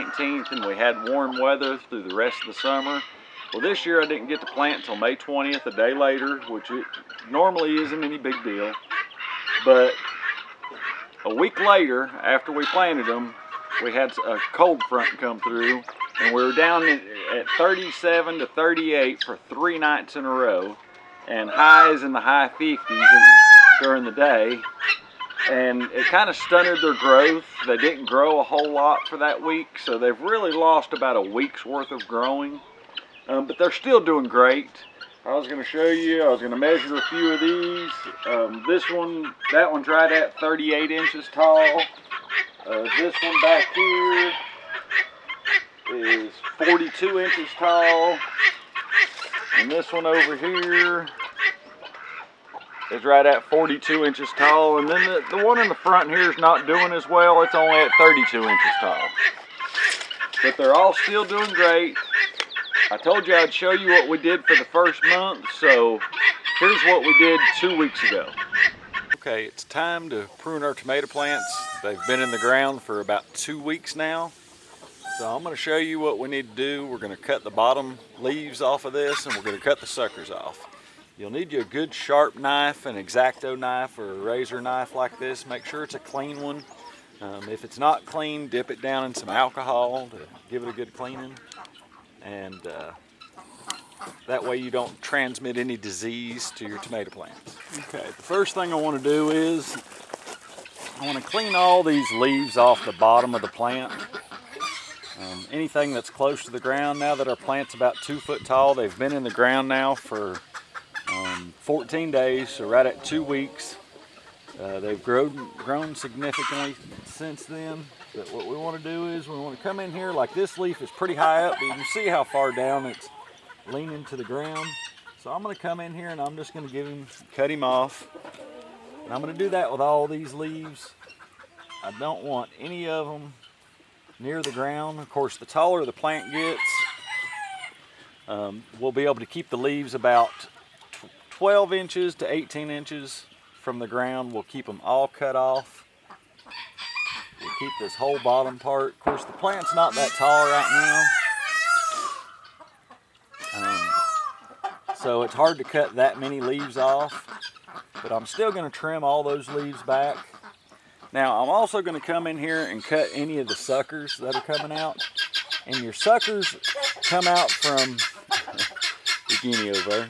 19th and we had warm weather through the rest of the summer. Well, this year I didn't get to plant until May 20th, a day later, which it normally isn't any big deal. But a week later, after we planted them, we had a cold front come through, and we were down at 37 to 38 for 3 nights in a row, and highs in the high 50s during the day. And it kind of stunted their growth. They didn't grow a whole lot for that week, so they've really lost about a week's worth of growing. But they're still doing great. I was going to show you, I was going to measure a few of these. That one's right at 38 inches tall. This one back here is 42 inches tall. And this one over here is right at 42 inches tall. And then the one in the front here is not doing as well. It's only at 32 inches tall. But they're all still doing great. I told you I'd show you what we did for the first month, so here's what we did 2 weeks ago. Okay, it's time to prune our tomato plants. They've been in the ground for about 2 weeks now. So I'm going to show you what we need to do. We're going to cut the bottom leaves off of this, and we're going to cut the suckers off. You'll need you a good sharp knife, an X-Acto knife or a razor knife like this. Make sure it's a clean one. If it's not clean, dip it down in some alcohol to give it a good cleaning. And that way you don't transmit any disease to your tomato plants. Okay, the first thing I want to do is I want to clean all these leaves off the bottom of the plant. Anything that's close to the ground. Now that our plant's about 2 foot tall, they've been in the ground now for 14 days, so right at 2 weeks. They've grown significantly since then. But what we want to do is we want to come in here, like this leaf is pretty high up, but you can see how far down it's leaning to the ground. So I'm going to come in here and I'm just going to cut him off. And I'm going to do that with all these leaves. I don't want any of them near the ground. Of course, the taller the plant gets, we'll be able to keep the leaves about 12 inches to 18 inches from the ground. We'll keep them all cut off. We'll keep this whole bottom part. Of course, the plant's not that tall right now, so it's hard to cut that many leaves off, but I'm still going to trim all those leaves back. Now, I'm also going to come in here and cut any of the suckers that are coming out, and your suckers come out from the guinea over there.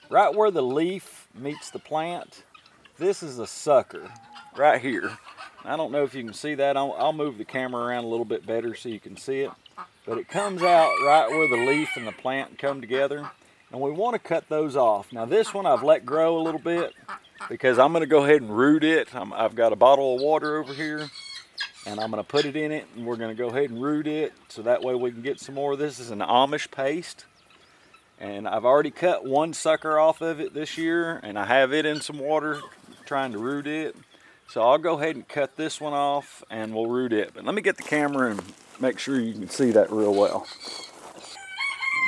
Right where the leaf meets the plant, this is a sucker right here. I don't know if you can see that. I'll move the camera around a little bit better so you can see it. But it comes out right where the leaf and the plant come together. And we want to cut those off. Now this one I've let grow a little bit because I'm going to go ahead and root it. I've got a bottle of water over here, and I'm going to put it in it, and we're going to go ahead and root it so that way we can get some more. This is an Amish paste. And I've already cut one sucker off of it this year, and I have it in some water trying to root it. So I'll go ahead and cut this one off and we'll root it. But let me get the camera and make sure you can see that real well.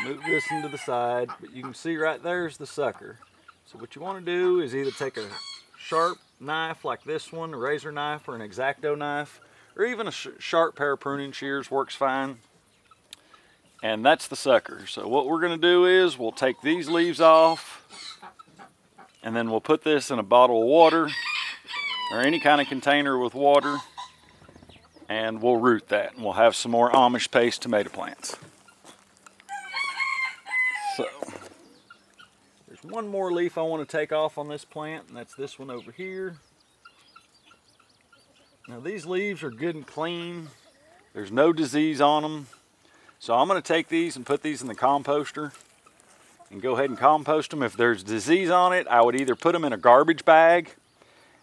I'll move this into the side, but you can see right there's the sucker. So what you want to do is either take a sharp knife like this one, a razor knife or an X-Acto knife, or even a sharp pair of pruning shears works fine. And that's the sucker. So what we're going to do is we'll take these leaves off, and then we'll put this in a bottle of water or any kind of container with water, and we'll root that, and we'll have some more Amish paste tomato plants. So there's one more leaf I want to take off on this plant, and that's this one over here. Now these leaves are good and clean. There's no disease on them. So I'm going to take these and put these in the composter and go ahead and compost them. If there's disease on it, I would either put them in a garbage bag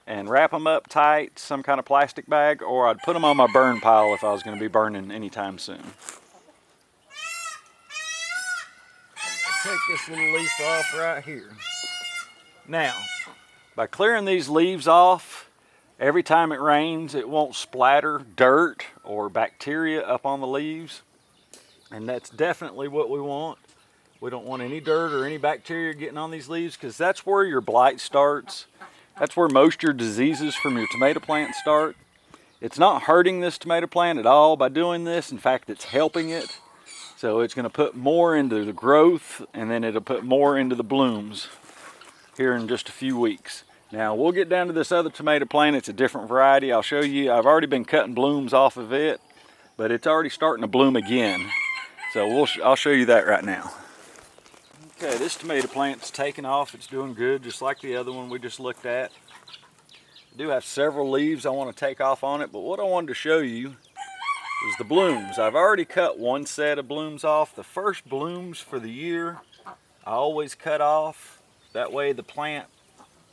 and wrap them up tight, some kind of plastic bag, or I'd put them on my burn pile if I was going to be burning anytime soon. Take this little leaf off right here. Now, by clearing these leaves off, every time it rains, it won't splatter dirt or bacteria up on the leaves. And that's definitely what we want. We don't want any dirt or any bacteria getting on these leaves, because that's where your blight starts. That's where most of your diseases from your tomato plants start. It's not hurting this tomato plant at all by doing this. In fact, it's helping it. So it's going to put more into the growth, and then it'll put more into the blooms here in just a few weeks. Now we'll get down to this other tomato plant. It's a different variety. I'll show you. I've already been cutting blooms off of it, but it's already starting to bloom again. So I'll show you that right now. Okay, this tomato plant's taking off. It's doing good, just like the other one we just looked at. I do have several leaves I want to take off on it, but what I wanted to show you is the blooms. I've already cut one set of blooms off. The first blooms for the year, I always cut off. That way the plant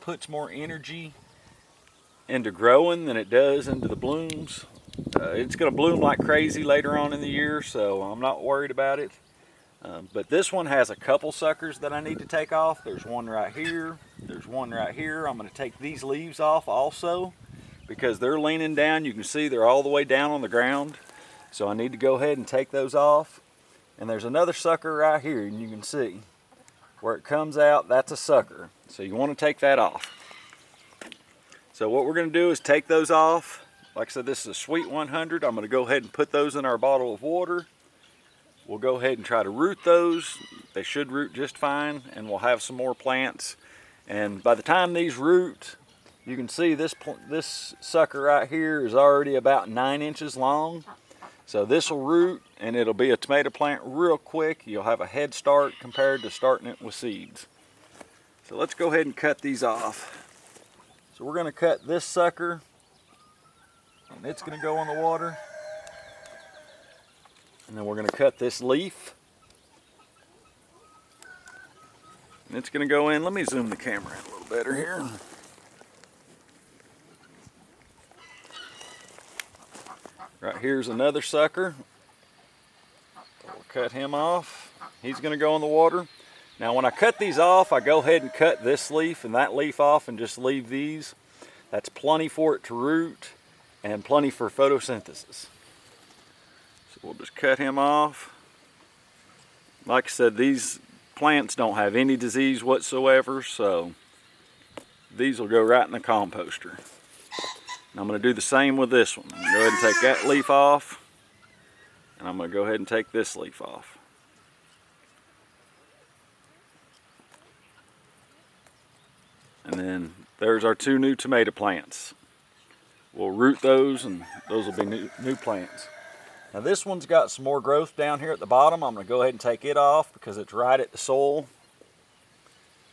puts more energy into growing than it does into the blooms. It's going to bloom like crazy later on in the year, so I'm not worried about it. But this one has a couple suckers that I need to take off. There's one right here. There's one right here. I'm going to take these leaves off also because they're leaning down. You can see they're all the way down on the ground. So I need to go ahead and take those off. And there's another sucker right here, and you can see where it comes out, that's a sucker. So you want to take that off. So what we're going to do is take those off. Like I said, this is a Sweet 100. I'm going to go ahead and put those in our bottle of water. We'll go ahead and try to root those. They should root just fine, and we'll have some more plants. And by the time these root, you can see this sucker right here is already about 9 inches long. So this will root, and it'll be a tomato plant real quick. You'll have a head start compared to starting it with seeds. So let's go ahead and cut these off. So we're going to cut this sucker, and it's going to go in the water. And then we're going to cut this leaf, and it's going to go in. Let me zoom the camera in a little better here. Right here's another sucker. We'll cut him off. He's going to go in the water. Now when I cut these off, I go ahead and cut this leaf and that leaf off and just leave these. That's plenty for it to root and plenty for photosynthesis. So we'll just cut him off. Like I said, these plants don't have any disease whatsoever, so these will go right in the composter. And I'm going to do the same with this one. I'm going to go ahead and take that leaf off, and I'm going to go ahead and take this leaf off. And then there's our two new tomato plants. We'll root those, and those will be new plants. Now this one's got some more growth down here at the bottom. I'm going to go ahead and take it off because it's right at the soil.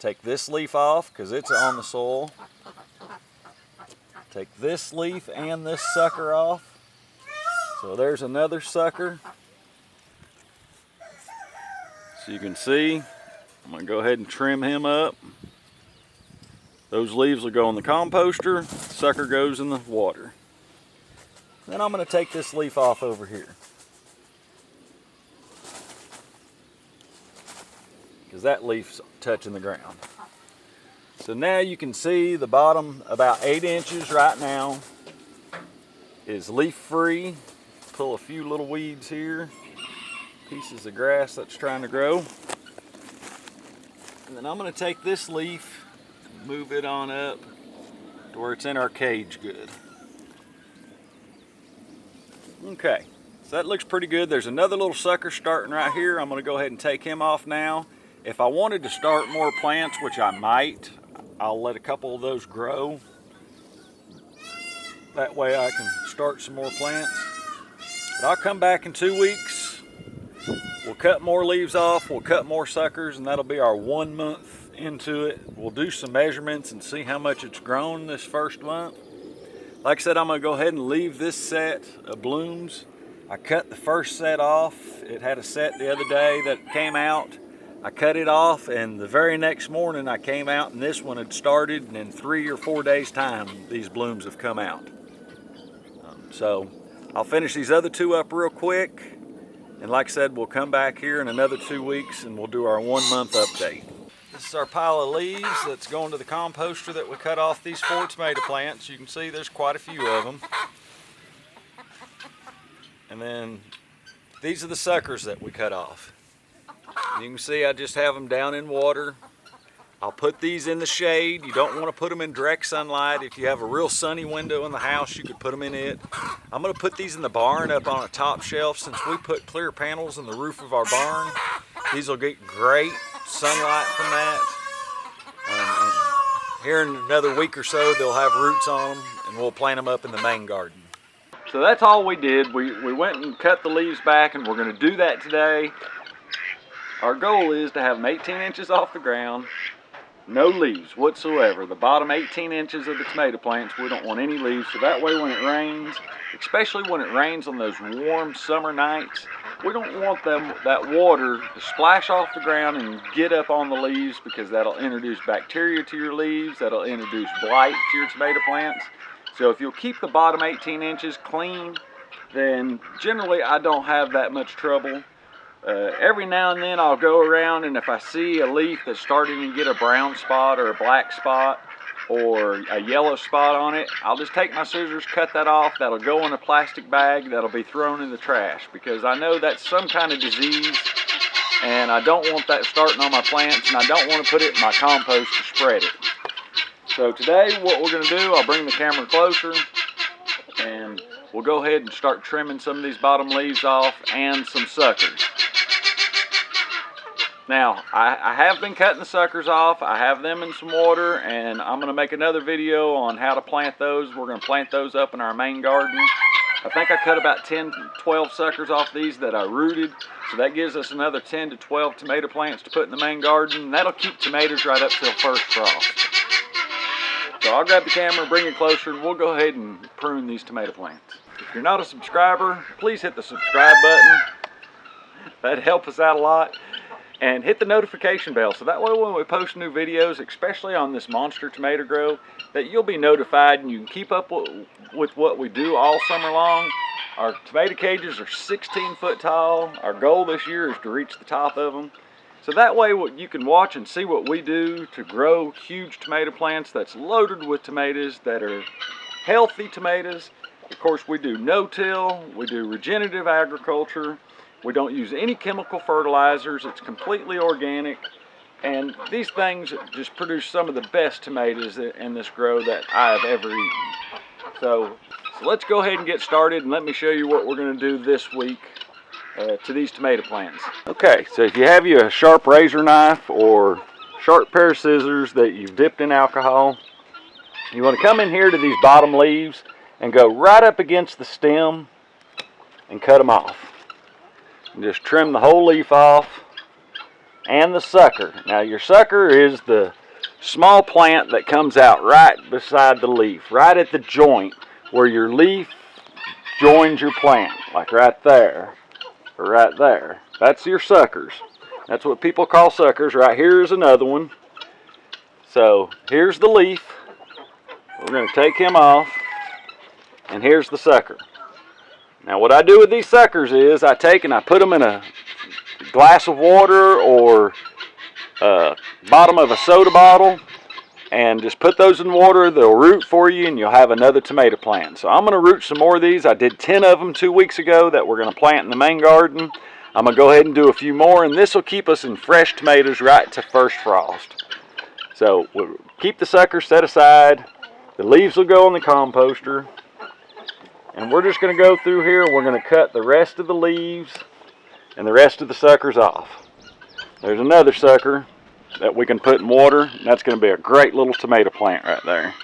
Take this leaf off because it's on the soil. Take this leaf and this sucker off. So there's another sucker. So you can see, I'm going to go ahead and trim him up. Those leaves will go in the composter, sucker goes in the water. Then I'm going to take this leaf off over here, because that leaf's touching the ground. So now you can see the bottom about 8 inches right now is leaf free. Pull a few little weeds here, pieces of grass that's trying to grow. And then I'm going to take this leaf and move it on up to where it's in our cage good. Okay, so that looks pretty good. There's another little sucker starting right here. I'm going to go ahead and take him off now. If I wanted to start more plants, which I might, I'll let a couple of those grow. That way I can start some more plants. But I'll come back in 2 weeks. We'll cut more leaves off, we'll cut more suckers, and that'll be our 1 month into it. We'll do some measurements and see how much it's grown this first month. Like I said, I'm going to go ahead and leave this set of blooms. I cut the first set off. It had a set the other day that came out. I cut it off, and the very next morning I came out and this one had started, and in 3 or 4 days time these blooms have come out. So I'll finish these other two up real quick, and like I said, we'll come back here in another 2 weeks and we'll do our 1 month update. This is our pile of leaves that's going to the composter that we cut off these 4 tomato plants. You can see there's quite a few of them. And then these are the suckers that we cut off. You can see I just have them down in water. I'll put these in the shade. You don't want to put them in direct sunlight. If you have a real sunny window in the house, you could put them in it. I'm going to put these in the barn up on a top shelf. Since we put clear panels in the roof of our barn, these will get great sunlight from that. And here in another week or so, they'll have roots on them, and we'll plant them up in the main garden. So that's all we did. We went and cut the leaves back, and we're going to do that today. Our goal is to have them 18 inches off the ground. No leaves whatsoever. The bottom 18 inches of the tomato plants, we don't want any leaves. So that way when it rains, especially when it rains on those warm summer nights, we don't want that water to splash off the ground and get up on the leaves, because that'll introduce bacteria to your leaves, that'll introduce blight to your tomato plants. So if you'll keep the bottom 18 inches clean, then generally I don't have that much trouble. Every now and then I'll go around, and if I see a leaf that's starting to get a brown spot or a black spot or a yellow spot on it, I'll just take my scissors, cut that off. That'll go in a plastic bag that'll be thrown in the trash, because I know that's some kind of disease, and I don't want that starting on my plants, and I don't want to put it in my compost to spread it. So today what we're going to do, I'll bring the camera closer, and we'll go ahead and start trimming some of these bottom leaves off and some suckers. Now, I have been cutting the suckers off. I have them in some water, and I'm going to make another video on how to plant those. We're going to plant those up in our main garden. I think I cut about 10, 12 suckers off these that I rooted. So that gives us another 10 to 12 tomato plants to put in the main garden. And that'll keep tomatoes right up till first frost. So I'll grab the camera, bring it closer, and we'll go ahead and prune these tomato plants. If you're not a subscriber, please hit the subscribe button. That'd help us out a lot. And hit the notification bell, so that way when we post new videos, especially on this monster tomato grow, that you'll be notified and you can keep up with what we do all summer long. Our tomato cages are 16 foot tall. Our goal this year is to reach the top of them. So that way you can watch and see what we do to grow huge tomato plants that's loaded with tomatoes that are healthy tomatoes. Of course, we do no-till, we do regenerative agriculture. We don't use any chemical fertilizers. It's completely organic. And these things just produce some of the best tomatoes in this grow that I've ever eaten. So let's go ahead and get started, and let me show you what we're going to do this week to these tomato plants. Okay, so if you have a sharp razor knife or sharp pair of scissors that you've dipped in alcohol, you want to come in here to these bottom leaves and go right up against the stem and cut them off. And just trim the whole leaf off, and the sucker. Now your sucker is the small plant that comes out right beside the leaf, right at the joint where your leaf joins your plant, like right there, or right there. That's your suckers. That's what people call suckers. Right here is another one. So here's the leaf. We're going to take him off, and here's the sucker. Now what I do with these suckers is I take and I put them in a glass of water or bottom of a soda bottle, and just put those in water. They'll root for you, and you'll have another tomato plant. So I'm going to root some more of these. I did 10 of them 2 weeks ago that we're going to plant in the main garden. I'm going to go ahead and do a few more, and this will keep us in fresh tomatoes right to first frost. So we'll keep the suckers set aside. The leaves will go in the composter. And we're just going to go through here. We're going to cut the rest of the leaves and the rest of the suckers off. There's another sucker that we can put in water, and that's going to be a great little tomato plant right there.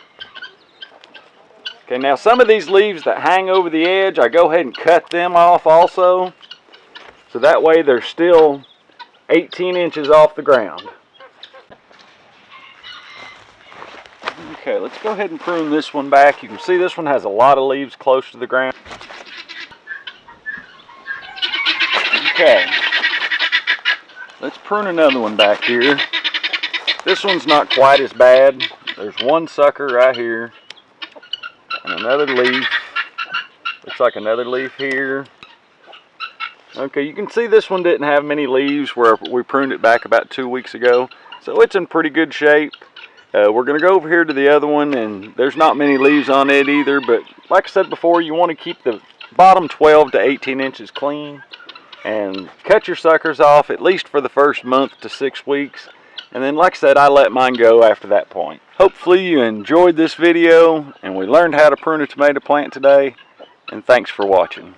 Okay, now some of these leaves that hang over the edge, I go ahead and cut them off also. So that way they're still 18 inches off the ground. Okay, let's go ahead and prune this one back. You can see this one has a lot of leaves close to the ground. Okay, let's prune another one back here. This one's not quite as bad. There's one sucker right here, and another leaf. Looks like another leaf here. Okay, you can see this one didn't have many leaves where we pruned it back about 2 weeks ago. So it's in pretty good shape. We're going to go over here to the other one, and there's not many leaves on it either, but like I said before, you want to keep the bottom 12 to 18 inches clean, and cut your suckers off at least for the first month to 6 weeks, And then, like I said, I let mine go after that point. Hopefully you enjoyed this video and we learned how to prune a tomato plant today. And thanks for watching.